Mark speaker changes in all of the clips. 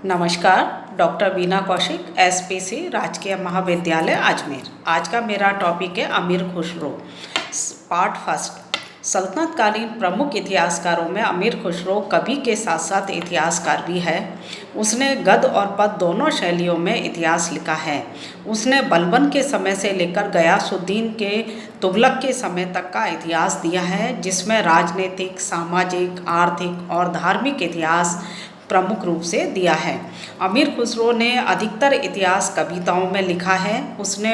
Speaker 1: नमस्कार। डॉक्टर बीना कौशिक, एसपीसी राजकीय महाविद्यालय अजमेर। आज का मेरा टॉपिक है अमीर खुसरो। Part first. सल्तनतकालीन प्रमुख इतिहासकारों में अमीर खुसरो कवि के साथ साथ इतिहासकार भी है। उसने गद्य और पद्य दोनों शैलियों में इतिहास लिखा है। उसने बलबन के समय से लेकर गयासुद्दीन के तुगलक के समय तक का इतिहास दिया है, जिसमें राजनीतिक, सामाजिक, आर्थिक और धार्मिक इतिहास प्रमुख रूप से दिया है। अमीर खुसरो ने अधिकतर इतिहास कविताओं में लिखा है। उसने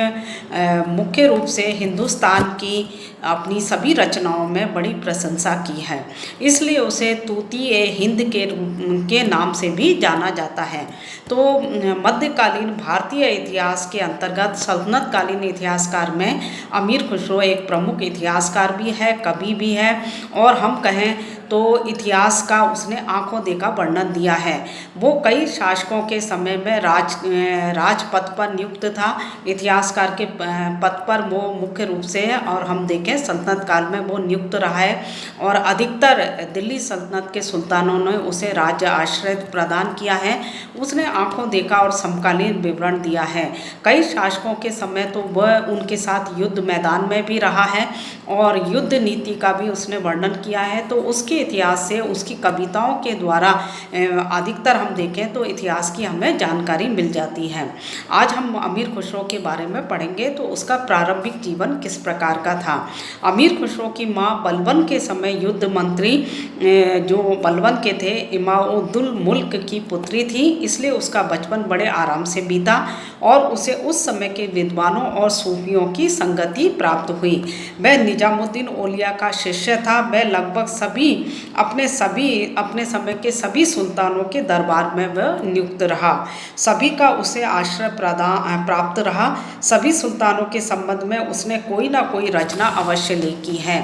Speaker 1: मुख्य रूप से हिंदुस्तान की अपनी सभी रचनाओं में बड़ी प्रशंसा की है, इसलिए उसे तूती-ए-हिंद के नाम से भी जाना जाता है। तो मध्यकालीन भारतीय इतिहास के अंतर्गत सल्तनतकालीन इतिहासकार में अमीर खुसरो एक प्रमुख इतिहासकार भी है, कवि भी है, और हम कहें तो इतिहास का उसने आंखों देखा वर्णन दिया है। वो कई शासकों के समय में राजपद पर नियुक्त था। इतिहासकार के पद पर वो मुख्य रूप से है, और हम देखें सल्तनत काल में वो नियुक्त रहा है, और अधिकतर दिल्ली सल्तनत के सुल्तानों ने उसे राज्य आश्रय प्रदान किया है। उसने आंखों देखा और समकालीन विवरण दिया है। कई शासकों के समय तो वह उनके साथ युद्ध मैदान में भी रहा है, और युद्ध नीति का भी उसने वर्णन किया है। तो उसके इतिहास से, उसकी कविताओं के द्वारा अधिकतर हम देखें तो इतिहास की हमें जानकारी मिल जाती है। आज हम अमीर खुसरो के बारे में पढ़ेंगे तो उसका प्रारंभिक जीवन किस प्रकार का था। अमीर खुसरो की माँ बलबन के समय युद्ध मंत्री जो बलबन के थे इमादुल मुल्क की पुत्री थी, इसलिए उसका बचपन बड़े आराम से बीता और उसे उस समय के विद्वानों और सूफियों की संगति प्राप्त हुई। वह निजामुद्दीन औलिया का शिष्य था। वह लगभग अपने समय के सभी सुल्तानों के दरबार में वह नियुक्त रहा। सभी का उसे आश्रय प्राप्त रहा। सभी सुल्तानों के संबंध में उसने कोई ना कोई रचना अवश्य लिखी है,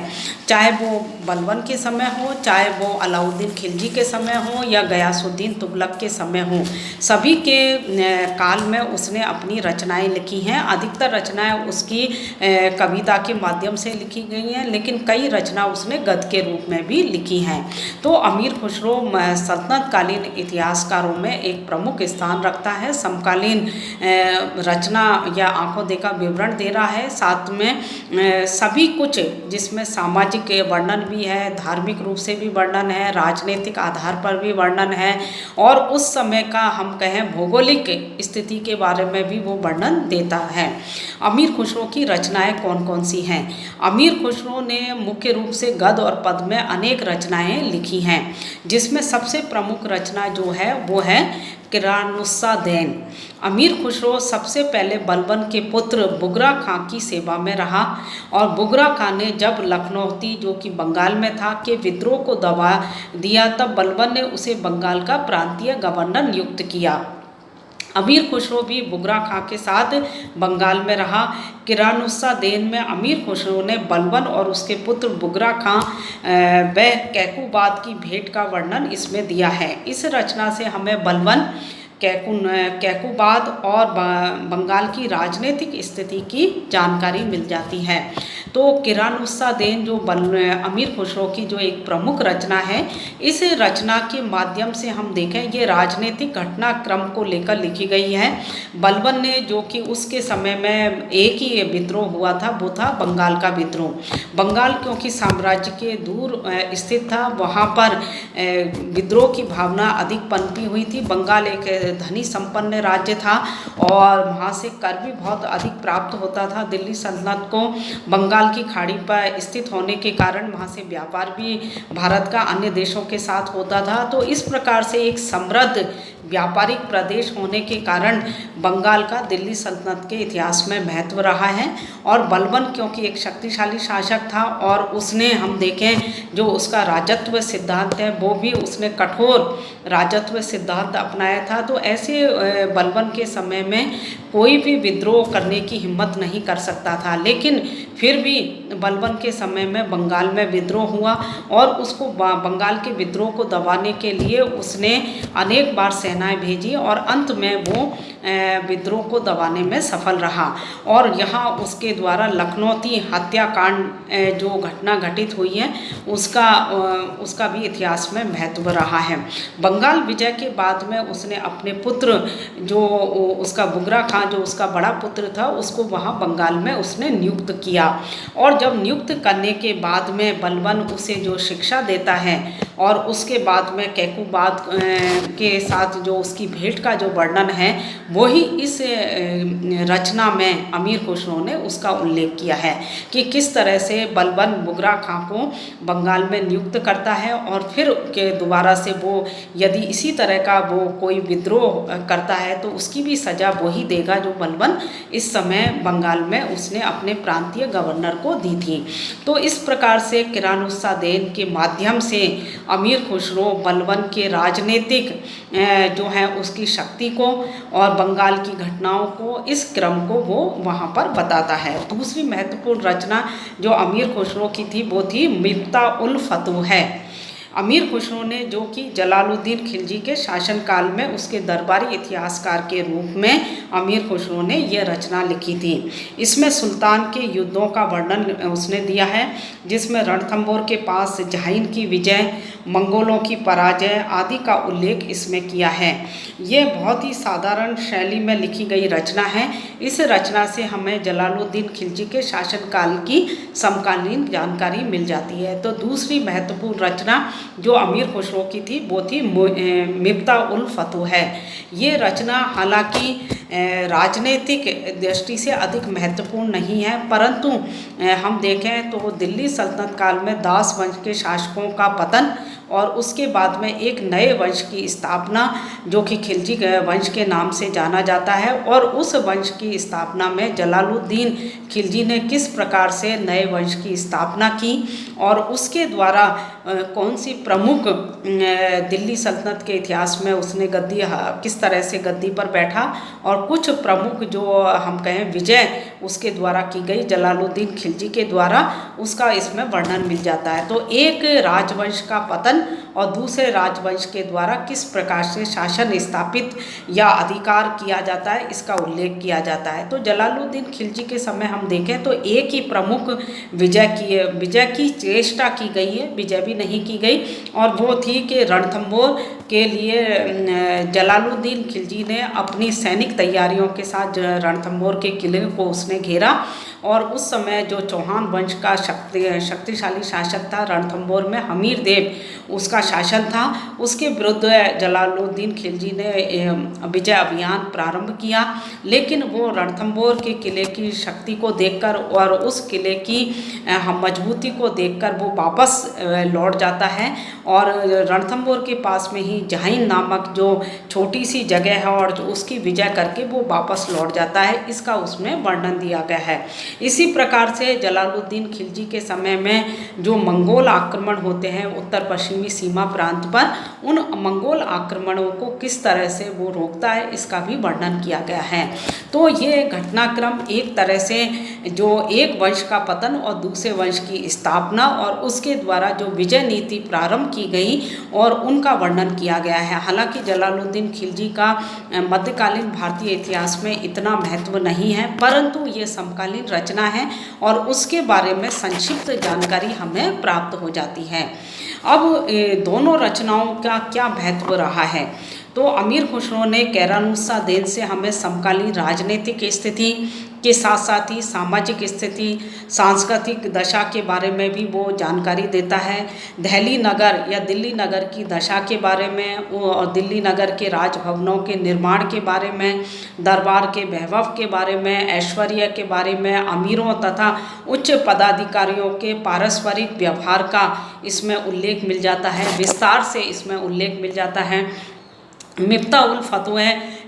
Speaker 1: चाहे वो बलबन के समय हो, चाहे वो अलाउद्दीन खिलजी के समय हो, या गयासुद्दीन तुगलक के समय हो। सभी के काल में उसने अपनी रचनाएं लिखी हैं। अधिकतर रचनाएं उसकी कविता के माध्यम से लिखी गई हैं, लेकिन कई रचना उसने गद्य के रूप में भी लिखी हैं। तो अमीर खुसरो सल्तनतकालीन इतिहासकारों में एक प्रमुख स्थान रखता है। समकालीन रचना या आंखों देखा विवरण दे रहा है, साथ में सभी कुछ जिसमें सामाजिक वर्णन भी है, धार्मिक रूप से भी वर्णन है, राजनीतिक आधार पर भी वर्णन है, और उस समय का हम कहें भौगोलिक स्थिति के बारे में भी वो वर्णन देता है। अमीर खुसरो की रचनाएं कौन कौन सी हैं। अमीर खुसरो ने मुख्य रूप से गद्य और पद्य में अनेक रचनाएं लिखी हैं, जिसमें सबसे प्रमुख रचना जो है वो है किरानुस्सादैन। अमीर खुसरो सबसे पहले बलबन के पुत्र बुगरा खां की सेवा में रहा, और बुगरा खां ने जब लखनौती, जो कि बंगाल में था, के विद्रोह को दबा दिया, तब बलबन ने उसे बंगाल का प्रांतीय गवर्नर नियुक्त किया। अमीर खुसरो भी बुगरा खां के साथ बंगाल में रहा। किरानुस्सादैन में अमीर खुसरो ने बलबन और उसके पुत्र बुगरा खां व कैकुबाद की भेंट का वर्णन इसमें दिया है। इस रचना से हमें बलबन, कैकुबाद और बंगाल की राजनीतिक स्थिति की जानकारी मिल जाती है। तो किरानुस्सादैन जो अमीर खुसरो की जो एक प्रमुख रचना है, इस रचना के माध्यम से हम देखें ये राजनीतिक घटनाक्रम को लेकर लिखी गई है। बलबन ने, जो कि उसके समय में एक ही विद्रोह हुआ था, वो था बंगाल का विद्रोह। बंगाल क्योंकि साम्राज्य के दूर स्थित था, वहाँ पर विद्रोह की भावना अधिक पनपी हुई थी। बंगाल एक धनी संपन्न राज्य था, और वहाँ से कर भी बहुत अधिक प्राप्त होता था। दिल्ली सल्तनत को बंगाल की खाड़ी पर स्थित होने के कारण वहाँ से व्यापार भी भारत का अन्य देशों के साथ होता था। तो इस प्रकार से एक समृद्ध व्यापारिक प्रदेश होने के कारण बंगाल का दिल्ली सल्तनत के इतिहास में महत्व रहा है। और बलबन क्योंकि एक शक्तिशाली शासक था, और उसने, हम देखें जो उसका राजत्व सिद्धांत है, वो भी उसने कठोर राजत्व सिद्धांत अपनाया था। तो ऐसे बलबन के समय में कोई भी विद्रोह करने की हिम्मत नहीं कर सकता था, लेकिन फिर भी बलबन के समय में बंगाल में विद्रोह हुआ और उसको बंगाल के विद्रोह को दबाने के लिए उसने अनेक बार सेनाएं भेजी और अंत में वो विद्रोह को दबाने में सफल रहा। और यहाँ उसके द्वारा लखनौती हत्याकांड जो घटना घटित हुई है उसका भी इतिहास में महत्व रहा है। बंगाल विजय के बाद में उसने अपने पुत्र जो उसका बुगरा खां जो उसका बड़ा पुत्र था उसको वहाँ बंगाल में उसने नियुक्त किया। और जब नियुक्त करने के बाद में बलबन उसे जो शिक्षा देता है और उसके बाद में कैकूबाद के साथ जो उसकी भेंट का जो वर्णन है वही इस रचना में अमीर खुसरो ने उसका उल्लेख किया है कि किस तरह से बलबन बुगरा खां को बंगाल में नियुक्त करता है और फिर के दोबारा से वो यदि इसी तरह का वो कोई विद्रोह करता है तो उसकी भी सज़ा वही देगा जो बलबन इस समय बंगाल में उसने अपने प्रांतीय गवर्नर को दी थी। तो इस प्रकार से किरानुस्सादैन के माध्यम से अमीर खुसरो बलबन के राजनीतिक जो है उसकी शक्ति को और बंगाल की घटनाओं को इस क्रम को वो वहाँ पर बताता है। दूसरी महत्वपूर्ण रचना जो अमीर खुसरो की थी वो थी मिफ्ता उल फतूह है। अमीर खुसरो ने जो कि जलालुद्दीन खिलजी के शासनकाल में उसके दरबारी इतिहासकार के रूप में अमीर खुसरो ने यह रचना लिखी थी। इसमें सुल्तान के युद्धों का वर्णन उसने दिया है जिसमें रणथंबोर के पास जहाइन की विजय, मंगोलों की पराजय आदि का उल्लेख इसमें किया है। ये बहुत ही साधारण शैली में लिखी गई रचना है। इस रचना से हमें जलालुद्दीन खिलजी के शासनकाल की समकालीन जानकारी मिल जाती है। तो दूसरी महत्वपूर्ण रचना जो अमीर खुसरो की थी वो थी मिफ्ता उल फतूह है। ये रचना हालांकि राजनीतिक दृष्टि से अधिक महत्वपूर्ण नहीं है, परंतु हम देखें तो दिल्ली सल्तनत काल में दास वंश के शासकों का पतन और उसके बाद में एक नए वंश की स्थापना जो कि खिलजी वंश के नाम से जाना जाता है और उस वंश की स्थापना में जलालुद्दीन खिलजी ने किस प्रकार से नए वंश की स्थापना की और उसके द्वारा कौन सी प्रमुख दिल्ली सल्तनत के इतिहास में उसने गद्दी किस तरह से गद्दी पर बैठा और कुछ प्रमुख जो हम कहें विजय उसके द्वारा की गई जलालुद्दीन खिलजी के द्वारा उसका इसमें वर्णन मिल जाता है। तो एक राजवंश का पतन और दूसरे राजवंश के द्वारा किस प्रकार से शासन स्थापित या अधिकार किया जाता है इसका उल्लेख किया जाता है। तो जलालुद्दीन खिलजी के समय हम देखें तो एक ही प्रमुख विजय की चेष्टा की गई है, विजय भी नहीं की गई, और वो थी कि रणथंबोर के लिए जलालुद्दीन खिलजी ने अपनी सैनिक तैयारियों के साथ रणथंबोर के किले को उसने घेरा और उस समय जो चौहान वंश का शक्तिशाली शासक था रणथंबोर में हमीर देव उसका शासन था, उसके विरुद्ध जलालुद्दीन खिलजी ने विजय अभियान प्रारंभ किया। लेकिन वो रणथंबोर के किले की शक्ति को देखकर और उस किले की मजबूती को देखकर वो वापस लौट जाता है और रणथंबोर के पास में ही जहाइन नामक जो छोटी सी जगह है और उसकी विजय करके वो वापस लौट जाता है, इसका उसमें वर्णन दिया गया है। इसी प्रकार से जलालुद्दीन खिलजी के समय में जो मंगोल आक्रमण होते हैं उत्तर पश्चिमी सीमा प्रांत पर, उन मंगोल आक्रमणों को किस तरह से वो रोकता है इसका भी वर्णन किया गया है। तो ये घटनाक्रम एक तरह से जो एक वंश का पतन और दूसरे वंश की स्थापना और उसके द्वारा जो विजय नीति प्रारंभ की गई और उनका वर्णन किया गया है। हालांकि जलालुद्दीन खिलजी का मध्यकालीन भारतीय इतिहास में इतना महत्व नहीं है, परंतु ये समकालीन रचना है और उसके बारे में संक्षिप्त जानकारी हमें प्राप्त हो जाती है। अब दोनों रचनाओं का क्या महत्व रहा है, तो अमीर खुसरो ने किरानुस्सादैन से हमें समकालीन राजनीतिक स्थिति के साथ साथ ही सामाजिक स्थिति, सांस्कृतिक दशा के बारे में भी वो जानकारी देता है। दिल्ली नगर या दिल्ली नगर की दशा के बारे में और दिल्ली नगर के राजभवनों के निर्माण के बारे में, दरबार के वैभव के बारे में, ऐश्वर्य के बारे में, अमीरों तथा उच्च पदाधिकारियों के पारस्परिक व्यवहार का इसमें उल्लेख मिल जाता है, विस्तार से इसमें उल्लेख मिल जाता है। मिफ्ता उल फतूह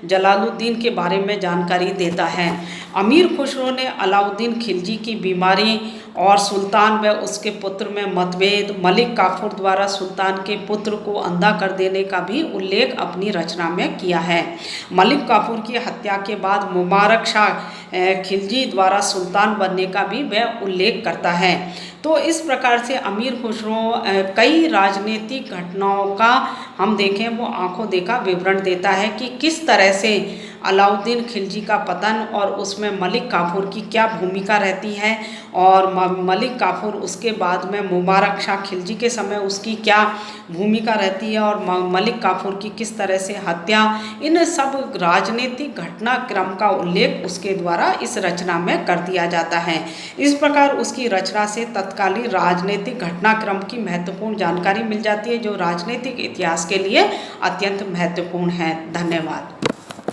Speaker 1: जलालुद्दीन के बारे में जानकारी देता है। अमीर खुसरो ने अलाउद्दीन खिलजी की बीमारी और सुल्तान व उसके पुत्र में मतभेद, मलिक काफूर द्वारा सुल्तान के पुत्र को अंधा कर देने का भी उल्लेख अपनी रचना में किया है। मलिक काफूर की हत्या के बाद मुबारक शाह खिलजी द्वारा सुल्तान बनने का भी वह उल्लेख करता है। तो इस प्रकार से अमीर खुसरो कई राजनीतिक घटनाओं का हम देखें वो आंखों देखा विवरण देता है कि किस तरह से अलाउद्दीन खिलजी का पतन और उसमें मलिक काफूर की क्या भूमिका रहती है, और मलिक काफूर उसके बाद में मुबारक शाह खिलजी के समय उसकी क्या भूमिका रहती है, और मलिक काफूर की किस तरह से हत्या, इन सब राजनीतिक घटनाक्रम का उल्लेख उसके द्वारा इस रचना में कर दिया जाता है। इस प्रकार उसकी रचना से तत्कालीन राजनीतिक घटनाक्रम की महत्वपूर्ण जानकारी मिल जाती है, जो राजनीतिक इतिहास के लिए अत्यंत महत्वपूर्ण है। धन्यवाद।